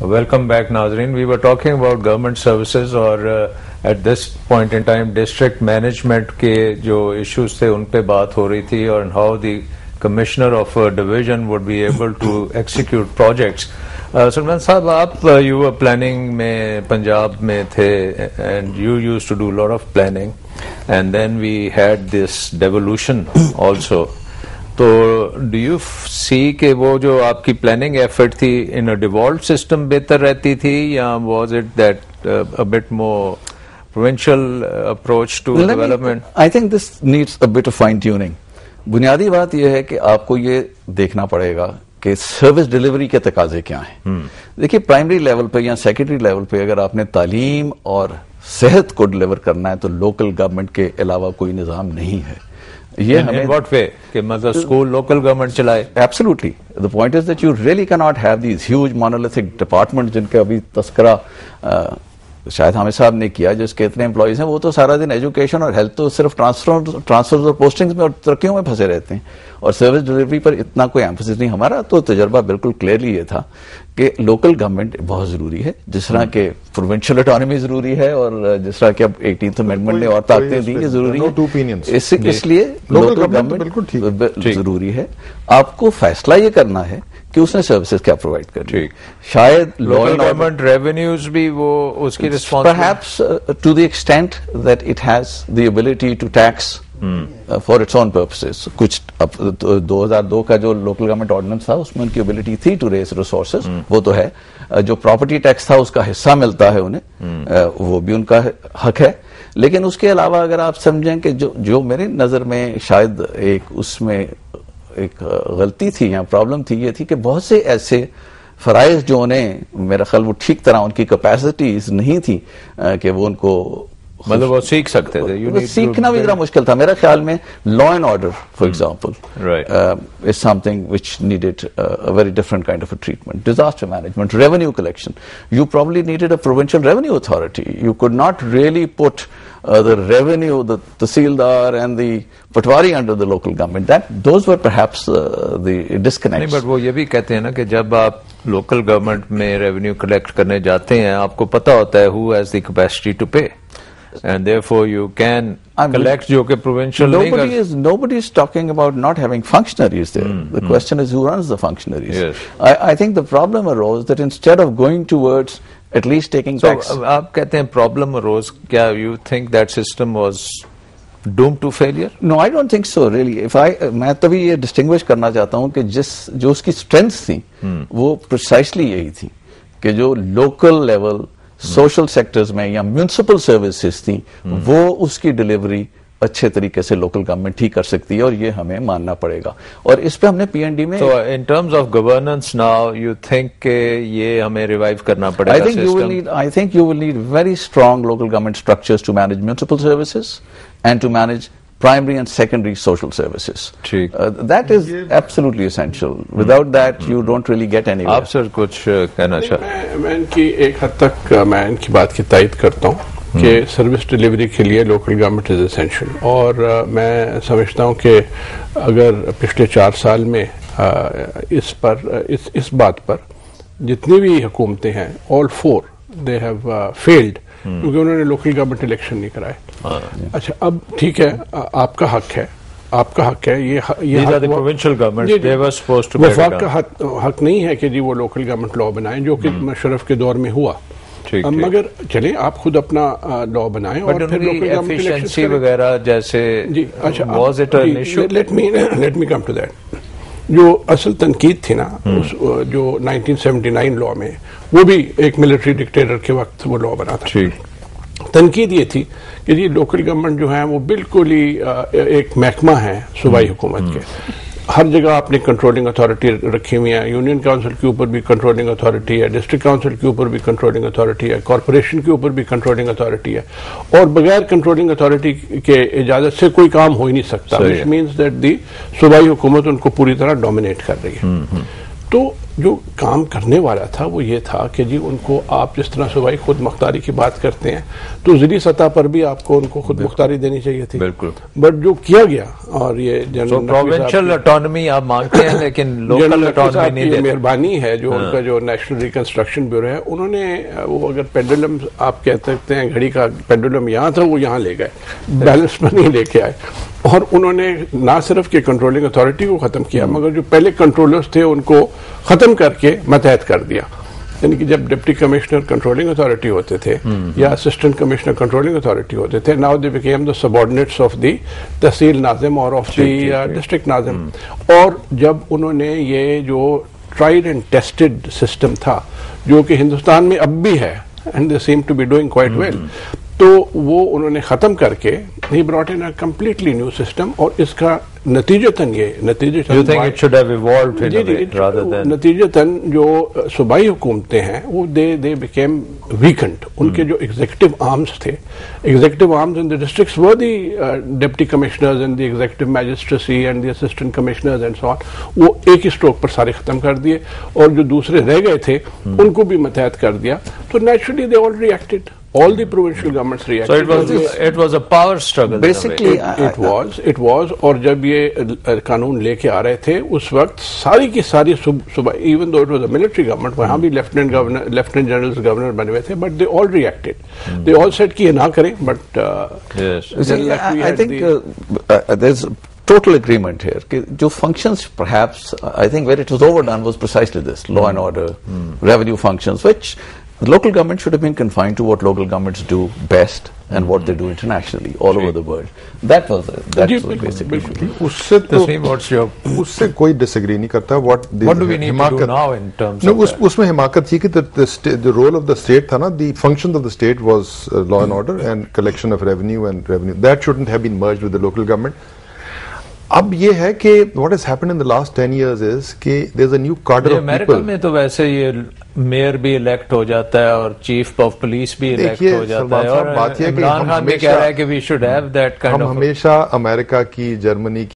Welcome back ناظرین. We were talking about government services اور at this point in time district management کے جو issues تھے ان پہ بات ہو رہی تھی اور how the commissioner of division would be able to execute projects. Salman صاحب, آپ یو آر پلاننگ میں پنجاب میں تھے and you used to do lot of planning and then we had this devolution also. تو ڈو یو سی کہ وہ جو آپ کی پلاننگ ایفرٹ تھی ان اے ڈیوالوڈ سسٹم بہتر رہتی تھی یا was it that a bit more provincial approach to development? I think this needs a bit of fine tuning. بنیادی بات یہ ہے کہ آپ کو یہ دیکھنا پڑے گا کہ سروس ڈیلیوری کے تقاضے کیا ہیں. دیکھیے پرائمری لیول پہ یا سیکنڈری لیول پہ اگر آپ نے تعلیم اور صحت کو ڈیلیور کرنا ہے تو لوکل گورنمنٹ کے علاوہ کوئی نظام نہیں ہے. یہ ہمیں واٹ وے کہ مطلب اسکول لوکل گورنمنٹ چلائے. Absolutely. The point is that you really کی not have these huge monolithic department جن کا ابھی تذکرہ شاید حامد صاحب نے کیا, جس کے اتنے امپلائیز ہیں وہ تو سارا دن ایجوکیشن اور ہیلتھ تو صرف ٹرانسفر اور پوسٹنگز میں اور ترقیوں میں پھنسے رہتے ہیں اور سروس ڈلیوری پر اتنا کوئی ایمفسس نہیں. ہمارا تو تجربہ بالکل کلیئرلی یہ تھا کہ لوکل گورنمنٹ بہت ضروری ہے, جس طرح کہ پروونشل اٹانومی ضروری ہے اور جس طرح کہ اب 18th امینڈمنٹ نے اور طاقتیں دی یہ ضروری ہے. اس لیے لوکل گورنمنٹ ضروری ہے. آپ کو فیصلہ یہ کرنا ہے کہ اس نے سروسز کیا پرووائڈ کرنی. شاید لوکل گورنمنٹ ریونیوز بھی وہ اس کی perhaps to the extent that it has the ability to tax for its own purposes. کچھ 2002 کا جو لوکل گورنمنٹ آرڈیننس تھا اس میں ان کی ایبلٹی تھی ٹو ریز ریسورسز, وہ تو ہے. جو پراپرٹی ٹیکس تھا اس کا حصہ ملتا ہے انہیں, وہ بھی ان کا حق ہے. لیکن اس کے علاوہ اگر آپ سمجھیں کہ جو میری نظر میں شاید اس میں ایک غلطی تھی یا پرابلم تھی, یہ تھی کہ بہت سے ایسے فرائض جو انہیں میرا خیال وہ ٹھیک طرح ان کی کیپیسٹیز نہیں تھی کہ وہ ان کو مطلب وہ سیکھ سکتے تھے. سیکھنا بھی ذرا مشکل تھا میرا خیال میں. Law and order for example is some thing which needed a very different kind of a treatment. Disaster management, revenue collection. You probably needed a provincial revenue authority. You could not really put the revenue, the Tahsildar and the Patwari under the local government. Those were perhaps the disconnects. نہیں, but وہ یہ بھی کہتے ہیں نا کہ جب آپ لوکل گورنمنٹ میں ریونیو کلیکٹ کرنے جاتے ہیں آپ کو پتا ہوتا ہے who has the capacity to pay. And therefore you can collect جو کہ provincial nobody is talking about not having functionaries there. The question is who runs the functionaries. Yes. I think the problem arose that instead of going towards at least taking tax. So آپ کہتے ہیں problem arose, کیا you think that system was doomed to failure? No, I don't think so really. میں تبھی یہ distinguish کرنا چاہتا ہوں کہ جو اس کی strengths تھی وہ precisely یہی تھی کہ جو local level سوشل سیکٹرز میں یا میونسپل سروسز تھیں وہ اس کی ڈلیوری اچھے طریقے سے لوکل گورنمنٹ ہی کر سکتی ہے اور یہ ہمیں ماننا پڑے گا. اور اس پہ ہم نے پی این ڈی میں in terms of governance now you think کہ یہ ہمیں ریوائیو کرنا پڑے گا. I think you will need very strong local government structures to manage municipal services and to manage primary and secondary social services. That is absolutely essential. Without that you don't really get anywhere. آپ سر کچھ کہنا چاہتے؟ میں ان کی ایک حد تک میں ان کی بات کی تائید کرتا ہوں کہ سروس ڈیلیوری کے لیے لوکل گورنمنٹ از اسینشیل. اور میں سمجھتا ہوں کہ اگر پچھلے 4 سال میں اس بات پر جتنی بھی حکومتیں ہیں all 4 they have failed کیونکہ انہوں نے لوکل گورنمنٹ الیکشن نہیں کرائے. اچھا اب ٹھیک ہے, آپ کا حق ہے یہ وفاق کا حق نہیں ہے کہ جی وہ لوکل گورنمنٹ لا بنائیں جو کہ مشرف کے دور میں ہوا. مگر چلیں آپ خود اپنا لا بنائیں اور پھر لوکل گورنمنٹ وغیرہ جیسے. جی اچھا let me come to that. جو اصل تنقید تھی نا جو 1979 لا میں, وہ بھی ایک ملٹری ڈکٹیٹر کے وقت وہ لا بنا تھا. تنقید یہ تھی کہ یہ لوکل گورنمنٹ جو ہے وہ بالکل ہی ایک محکمہ ہے صوبائی حکومت کے. ہر جگہ آپ نے کنٹرولنگ اتھارٹی رکھی ہوئی ہے. یونین کاؤنسل کے اوپر بھی کنٹرولنگ اتھارٹی ہے, ڈسٹرکٹ کاؤنسل کے اوپر بھی کنٹرولنگ اتھارٹی ہے, کارپوریشن کے اوپر بھی کنٹرولنگ اتھارٹی ہے. اور بغیر کنٹرولنگ اتھارٹی کے اجازت سے کوئی کام ہو ہی نہیں سکتا. وچ مینس دیٹ دی صوبائی حکومت ان کو پوری طرح ڈومینیٹ کر رہی ہے. تو جو کام کرنے والا تھا وہ یہ تھا کہ جی ان کو آپ جس طرح صوبائی خود مختاری کی بات کرتے ہیں تو ضلعی سطح پر بھی آپ کو ان کو خود مختاری دینی چاہیے تھی. بالکل. بٹ جو کیا گیا اور یہ جنرل پروونشل اٹانومی آپ مانگتے ہیں لیکن لوکل اٹانومی نہیں دیتے. مہربانی ہے جو ان کا جو نیشنل ریکنسٹرکشن بیورو ہے انہوں نے وہ اگر پینڈولم آپ کہہ سکتے ہیں گھڑی کا پینڈولم یہاں تھا وہ یہاں لے گئے, بیلنس پر نہیں لے کے آئے. اور انہوں نے نہ صرف کہ کنٹرولنگ اتھارٹی کو ختم کیا مگر جو پہلے کنٹرولرز تھے ان کو ختم کر کے ماتحت کر دیا. یعنی کہ جب ڈپٹی کمشنر کنٹرولنگ اتھارٹی ہوتے تھے یا اسسٹنٹ کمشنر کنٹرولنگ اتھارٹی ہوتے تھے, now they became the subordinates of the tehsil nazim اور آف دی ڈسٹرکٹ ناظم. اور جب انہوں نے یہ جو ٹرائیڈ اینڈ ٹیسٹڈ سسٹم تھا جو کہ ہندوستان میں اب بھی ہے and they seem to be doing quite well, تو وہ انہوں نے ختم کر کے ہی brought in a completely new system. اور اس کا نتیجتاً نتیجتاً جو صوبائی حکومتیں ہیں وہ دے بیکیم ویکنڈ. ان کے جو ایگزیکٹو آرمز تھے, executive arms in the districts were the deputy commissioners and the executive magistracy and the assistant commissioners and so on, وہ ایک ہی اسٹروک پر سارے ختم کر دیے. اور جو دوسرے رہ گئے تھے ان کو بھی متحد کر دیا. تو naturally they all reacted. All the provincial governments reacted. So it was a power struggle. Basically, it was. اور جب یہ قانون لے کے آ رہے تھے اس وقت ساری کی ساری صوبہ, even though it was a military government, وہاں بھی لیفٹیننٹ جنرل گورنر بنے ہوئے تھے, but they all reacted. They all said کہ یہ نہ کریں, but I think there's total agreement here کہ جو functions perhaps I think where it was overdone was precisely this, law and order, revenue functions, which local government should have been confined to what local governments do best and what they do internationally all over the world. That was basically. اس سے کوئی disagree نہیں کرتا. What do we need to do now in terms of that? اس میں حماقت تھی کہ the role of the state تھا نا, the functions of the state was law and order and collection of revenue and revenue. That shouldn't have been merged with the local government. اب یہ ہے کہ what has happened in the last 10 years is کہ there's a new cadre of people. امریکہ میں تو ویسے یہ mayor بھی الیکٹ ہو جاتا ہے اور چیف آف پولیس بھی الیکٹ ہو جاتا ہے, اور عمران خان بھی کہہ رہا ہے کہ we should have that kind of. ہم ہمیشہ امریکہ کی, جرمنی